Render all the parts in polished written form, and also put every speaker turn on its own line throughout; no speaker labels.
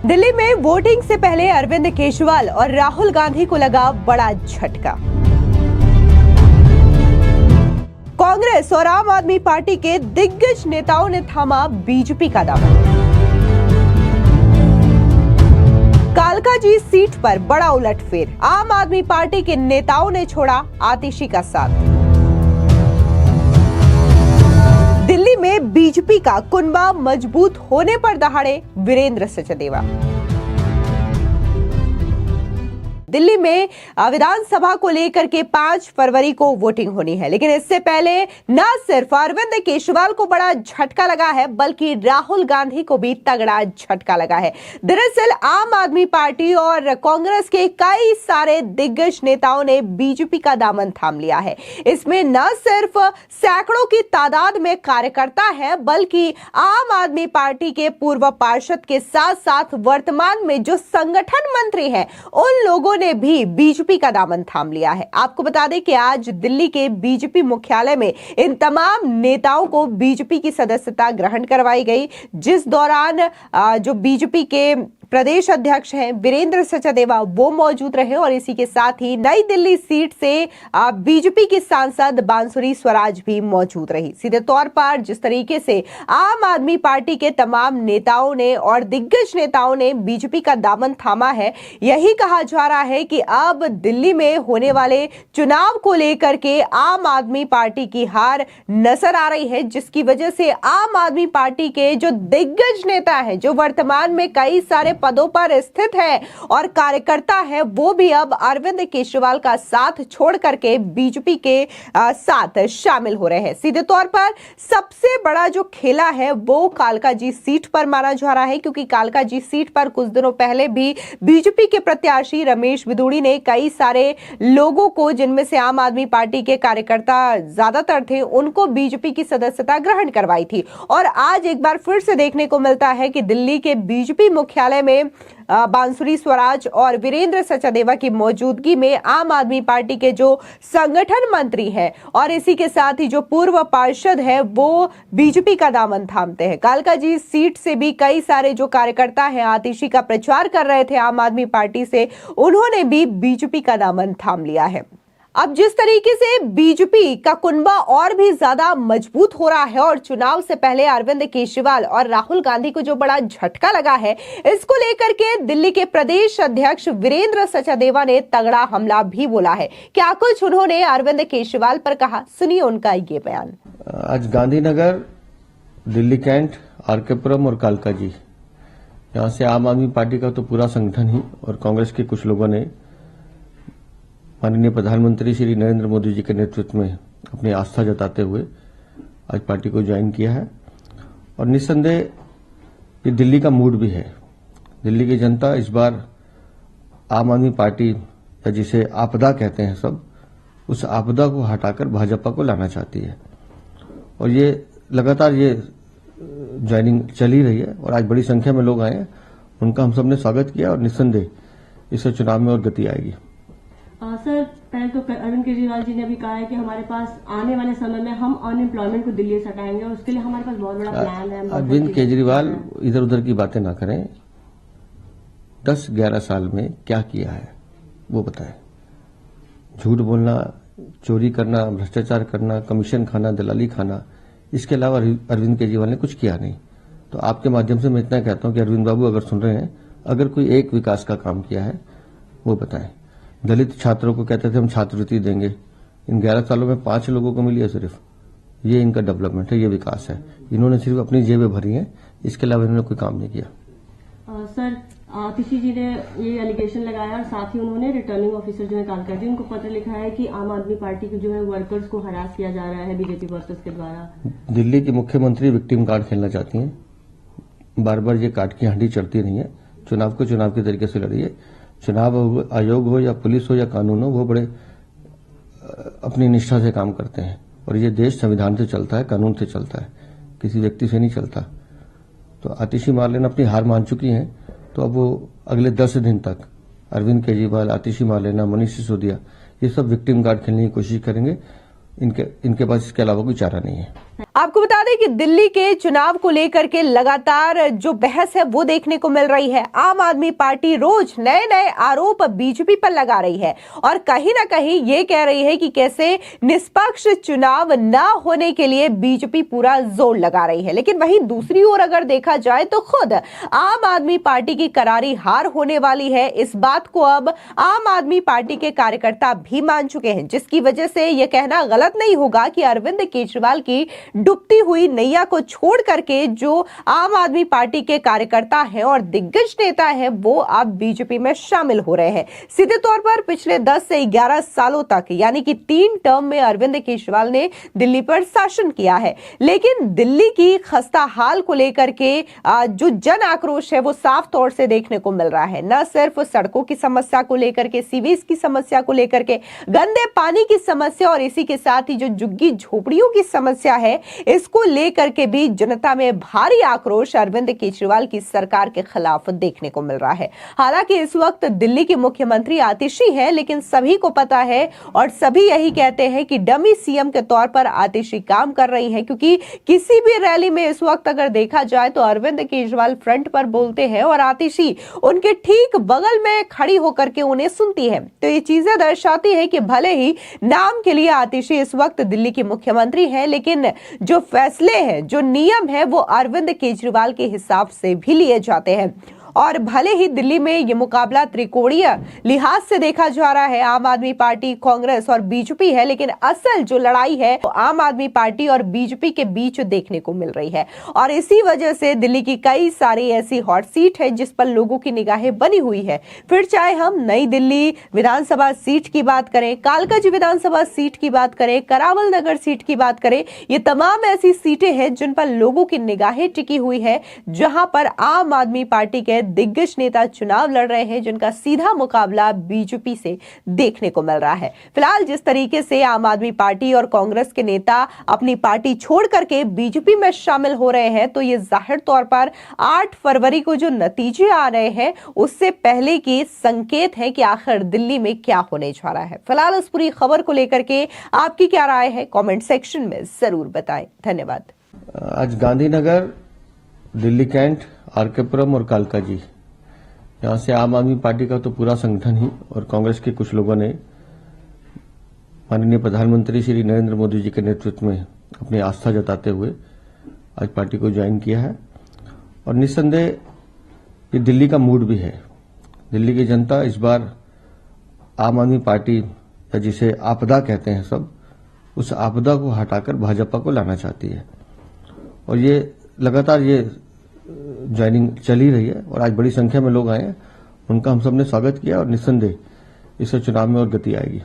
दिल्ली में वोटिंग से पहले अरविंद केजरीवाल और राहुल गांधी को लगा बड़ा झटका। कांग्रेस और आम आदमी पार्टी के दिग्गज नेताओं ने थामा बीजेपी का दामन। कालकाजी सीट पर बड़ा उलटफेर, आम आदमी पार्टी के नेताओं ने छोड़ा आतिशी का साथ। दिल्ली में बीजेपी का कुनबा मजबूत होने पर दहाड़े वीरेंद्र सचदेवा। दिल्ली में विधानसभा को लेकर के 5 फरवरी को वोटिंग होनी है, लेकिन इससे पहले न सिर्फ अरविंद केजरीवाल को बड़ा झटका लगा है, बल्कि राहुल गांधी को भी तगड़ा झटका लगा है। दरअसल आम आदमी पार्टी और कांग्रेस के कई सारे दिग्गज नेताओं ने बीजेपी का दामन थाम लिया है। इसमें न सिर्फ सैकड़ों की तादाद में कार्यकर्ता है, बल्कि आम आदमी पार्टी के पूर्व पार्षद के साथ साथ वर्तमान में जो संगठन मंत्री हैं, उन लोगों ने भी बीजेपी का दामन थाम लिया है। आपको बता दें कि आज दिल्ली के बीजेपी मुख्यालय में इन तमाम नेताओं को बीजेपी की सदस्यता ग्रहण करवाई गई, जिस दौरान जो बीजेपी के प्रदेश अध्यक्ष हैं वीरेंद्र सचदेवा वो मौजूद रहे और इसी के साथ ही नई दिल्ली सीट से बीजेपी की सांसद बांसुरी स्वराज भी मौजूद रही। सीधे तौर पर जिस तरीके से आम आदमी पार्टी के तमाम नेताओं ने और दिग्गज नेताओं ने बीजेपी का दामन थामा है, यही कहा जा रहा है कि अब दिल्ली में होने वाले चुनाव को लेकर के आम आदमी पार्टी की हार नजर आ रही है, जिसकी वजह से आम आदमी पार्टी के जो दिग्गज नेता हैं, जो वर्तमान में कई सारे पदों पर स्थित है और कार्यकर्ता है, वो भी अब अरविंद केजरीवाल का साथ छोड़ करके बीजेपी के साथ शामिल हो रहे हैं। सीधे तौर पर सबसे बड़ा जो खेला है वो कालकाजी सीट पर माना जा रहा है, क्योंकि कालकाजी सीट पर कुछ दिनों पहले भी बीजेपी के प्रत्याशी रमेश बिधूड़ी ने कई सारे लोगों को, जिनमें से आम आदमी पार्टी के कार्यकर्ता ज्यादातर थे, उनको बीजेपी की सदस्यता ग्रहण करवाई थी। और आज एक बार फिर से देखने को मिलता है कि दिल्ली के बीजेपी मुख्यालय में बांसुरी स्वराज और वीरेंद्र सचदेवा की मौजूदगी में आम आदमी पार्टी के जो संगठन मंत्री हैं और इसी के साथ ही जो पूर्व पार्षद है वो बीजेपी का दामन थामते हैं। कालकाजी सीट से भी कई सारे जो कार्यकर्ता हैं आतिशी का प्रचार कर रहे थे आम आदमी पार्टी से, उन्होंने भी बीजेपी का दामन थाम लिया है। अब जिस तरीके से बीजेपी का कुनबा और भी ज्यादा मजबूत हो रहा है और चुनाव से पहले अरविंद केजरीवाल और राहुल गांधी को जो बड़ा झटका लगा है, इसको लेकर के दिल्ली के प्रदेश अध्यक्ष वीरेंद्र सचदेवा ने तगड़ा हमला भी बोला है। क्या कुछ उन्होंने अरविंद केजरीवाल पर कहा, सुनिए उनका ये बयान।
आज गांधीनगर, दिल्ली कैंट, आरकेपुरम और कालकाजी, यहाँ से आम आदमी पार्टी का तो पूरा संगठन ही और कांग्रेस के कुछ लोगों ने माननीय प्रधानमंत्री श्री नरेंद्र मोदी जी के नेतृत्व में अपनी आस्था जताते हुए आज पार्टी को ज्वाइन किया है। और निस्संदेह ये दिल्ली का मूड भी है। दिल्ली की जनता इस बार आम आदमी पार्टी, या जिसे आपदा कहते हैं सब, उस आपदा को हटाकर भाजपा को लाना चाहती है और ये लगातार ये ज्वाइनिंग चल ही रही है और आज बड़ी संख्या में लोग आए हैं, उनका हम सब ने स्वागत किया और निस्संदेह इस चुनाव में और गति आएगी।
सर, पहले तो अरविंद केजरीवाल जी ने भी कहा है कि हमारे पास आने वाले समय में हम अनएम्प्लॉयमेंट को दिल्ली से हटाएंगे और उसके लिए हमारे पास बहुत बड़ा प्लान है।
अरविंद केजरीवाल इधर उधर की बातें ना करें, 10-11 साल में क्या किया है वो बताएं। झूठ बोलना, चोरी करना, भ्रष्टाचार करना, कमीशन खाना, दलाली खाना, इसके अलावा अरविंद केजरीवाल ने कुछ किया नहीं। तो आपके माध्यम से मैं इतना कहता हूं कि अरविंद बाबू अगर सुन रहे हैं, अगर कोई एक विकास का काम किया है वो बताएं। दलित छात्रों को कहते थे हम छात्रवृत्ति देंगे, इन 11 सालों में 5 लोगों को मिली है सिर्फ। ये इनका डेवलपमेंट है, ये विकास है। इन्होंने सिर्फ अपनी जेबें भरी हैं, इसके अलावा इन्होंने कोई काम नहीं किया।
सर, आतिशी जी ने ये एलिगेशन लगाया और साथ ही उन्होंने रिटर्निंग ऑफिसर जो है कालकाजी, उनको पत्र लिखा है कि आम आदमी पार्टी के जो है वर्कर्स को हरास किया जा रहा है बीजेपी वर्कर्स के द्वारा।
दिल्ली की मुख्यमंत्री विक्टिम कार्ड खेलना चाहती हैं। बार बार ये कार्ड की हांडी चढ़ती नहीं है। चुनाव को चुनाव के तरीके से लड़िए। चुनाव आयोग हो या पुलिस हो या कानून हो, वो बड़े अपनी निष्ठा से काम करते हैं और ये देश संविधान से चलता है, कानून से चलता है, किसी व्यक्ति से नहीं चलता। तो आतिशी मार्लेना अपनी हार मान चुकी हैं, तो अब वो अगले 10 दिन तक अरविंद केजरीवाल, आतिशी मार्लेना, मनीष सिसोदिया, ये सब विक्टिम कार्ड खेलने की कोशिश करेंगे। इनके पास इसके अलावा कोई चारा नहीं है।
आपको बता दें कि दिल्ली के चुनाव को लेकर के लगातार जो बहस है वो देखने को मिल रही है। आम आदमी पार्टी रोज नए नए आरोप बीजेपी पर लगा रही है और कहीं ना कहीं ये कह रही है कि कैसे निष्पक्ष चुनाव ना होने के लिए बीजेपी पूरा जोर लगा रही है। लेकिन वहीं दूसरी ओर अगर देखा जाए तो खुद आम आदमी पार्टी की करारी हार होने वाली है। इस बात को अब आम आदमी पार्टी के कार्यकर्ता भी मान चुके हैं, जिसकी वजह से यह कहना गलत नहीं होगा कि अरविंद केजरीवाल की डूबती हुई नैया को छोड़ करके जो आम आदमी पार्टी के कार्यकर्ता हैं और दिग्गज नेता हैं वो अब बीजेपी में शामिल हो रहे हैं। सीधे तौर पर पिछले 10 से 11 सालों तक यानी कि 3 टर्म में अरविंद केजरीवाल ने दिल्ली पर शासन किया है। लेकिन दिल्ली की खस्ता हाल को लेकर के जो जन आक्रोश है वो साफ तौर से देखने को मिल रहा है। न सिर्फ सड़कों की समस्या को लेकर के, सीवेज की समस्या को लेकर के, गंदे पानी की समस्या और इसी के साथ ही जो झुग्गी झोपड़ियों की समस्या है इसको लेकर के भी जनता में भारी आक्रोश अरविंद केजरीवाल की सरकार के खिलाफ देखने को मिल रहा है। हालांकि इस वक्त दिल्ली के मुख्यमंत्री आतिशी हैं, लेकिन सभी को पता है और सभी यही कहते हैं कि डमी सीएम के तौर पर आतिशी काम कर रही हैं, क्योंकि किसी भी रैली में इस वक्त अगर देखा जाए तो अरविंद केजरीवाल फ्रंट पर बोलते हैं और आतिशी उनके ठीक बगल में खड़ी होकर के उन्हें सुनती है। तो ये चीजें दर्शाती है कि भले ही नाम के लिए आतिशी इस वक्त दिल्ली की मुख्यमंत्री है, लेकिन जो फैसले हैं, जो नियम है वो अरविंद केजरीवाल के हिसाब से भी लिए जाते हैं। और भले ही दिल्ली में ये मुकाबला त्रिकोणीय लिहाज से देखा जा रहा है, आम आदमी पार्टी, कांग्रेस और बीजेपी है, लेकिन असल जो लड़ाई है वो आम आदमी पार्टी और बीजेपी के बीच देखने को मिल रही है। और इसी वजह से दिल्ली की कई सारी ऐसी हॉट सीट है जिस पर लोगों की निगाहें बनी हुई है। फिर चाहे हम नई दिल्ली विधानसभा सीट की बात करें, कालकाजी विधानसभा सीट की बात करें, करावल नगर सीट की बात करें, ये तमाम ऐसी सीटें हैं जिन पर लोगों की निगाहें टिकी हुई है, जहां पर आम आदमी पार्टी के दिग्गज नेता चुनाव लड़ रहे हैं, जिनका सीधा मुकाबला बीजेपी से देखने को मिल रहा है। फिलहाल जिस तरीके से आम आदमी पार्टी और कांग्रेस के नेता अपनी पार्टी छोड़ करके बीजेपी में शामिल हो रहे हैं, तो ये जाहिर तौर पर 8 फरवरी को जो नतीजे आ रहे हैं उससे पहले के संकेत है कि आखिर दिल्ली में क्या होने जा रहा है। फिलहाल इस पूरी खबर को लेकर के आपकी क्या राय है, कमेंट सेक्शन में जरूर बताएं। धन्यवाद।
आज गांधीनगर, दिल्ली कैंट, आरकेपुरम और कालकाजी, यहाँ से आम आदमी पार्टी का तो पूरा संगठन ही और कांग्रेस के कुछ लोगों ने माननीय प्रधानमंत्री श्री नरेंद्र मोदी जी के नेतृत्व में अपनी आस्था जताते हुए आज पार्टी को ज्वाइन किया है। और निस्संदेह ये दिल्ली का मूड भी है। दिल्ली की जनता इस बार आम आदमी पार्टी, या जिसे आपदा कहते हैं सब, उस आपदा को हटाकर भाजपा को लाना चाहती है। और ये लगातार ये ज्वाइनिंग चली रही है और आज बड़ी संख्या में लोग आए हैं, उनका हम सब ने स्वागत किया और निस्संदेह इस चुनाव में और गति आएगी।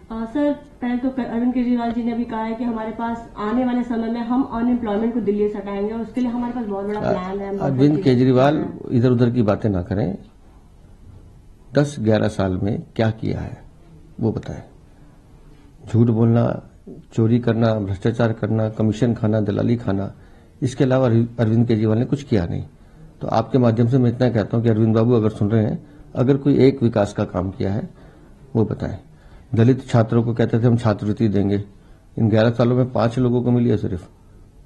सर, पहले तो अरविंद केजरीवाल जी ने भी कहा है कि हमारे पास आने वाले समय में हम अनएम्प्लॉयमेंट को दिल्ली से हटाएंगे और उसके लिए हमारे पास बहुत बड़ा प्लान है।
अरविंद केजरीवाल इधर उधर की बातें ना करें, 10-11 साल में क्या किया है वो बताएं। झूठ बोलना, चोरी करना, भ्रष्टाचार करना, कमीशन खाना, दलाली खाना, इसके अलावा अरविंद केजरीवाल ने कुछ किया नहीं। तो आपके माध्यम से मैं इतना कहता हूं कि अरविंद बाबू अगर सुन रहे हैं, अगर कोई एक विकास का काम किया है वो बताएं। दलित छात्रों को कहते थे हम छात्रवृत्ति देंगे, इन 11 सालों में 5 लोगों को मिली है सिर्फ।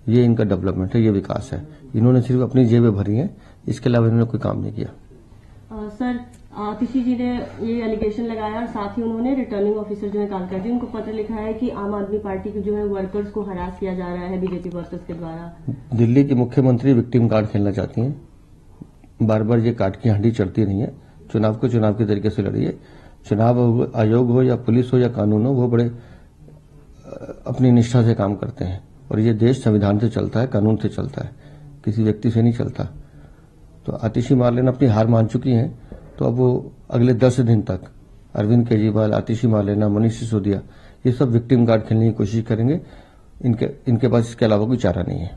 ये इनका डेवलपमेंट है, ये विकास है। इन्होंने सिर्फ अपनी जेबें भरी हैं, इसके अलावा इन्होंने कोई काम नहीं किया।
सर, आतिशी जी ने ये एलिगेशन लगाया और साथ ही उन्होंने रिटर्निंग ऑफिसर जो है कालकाजी, उनको पत्र लिखा है कि आम आदमी पार्टी के जो है वर्कर्स को हरास किया जा रहा है बीजेपी वर्कर्स के द्वारा।
दिल्ली की मुख्यमंत्री विक्टिम कार्ड खेलना चाहती हैं। बार बार ये कार्ड की हांडी चढ़ती नहीं है। चुनाव को चुनाव के तरीके से लड़िए। चुनाव आयोग हो या पुलिस हो या कानून हो, वो बड़े अपनी निष्ठा से काम करते हैं और ये देश संविधान से चलता है, कानून से चलता है, किसी व्यक्ति से नहीं चलता। तो आतिशी मार्लेन अपनी हार मान चुकी हैं, तो अब वो अगले 10 दिन तक अरविंद केजरीवाल, आतिशी मार्लेना, मनीष सिसोदिया, ये सब विक्टिम कार्ड खेलने की कोशिश करेंगे। इनके पास इसके अलावा कोई चारा नहीं है।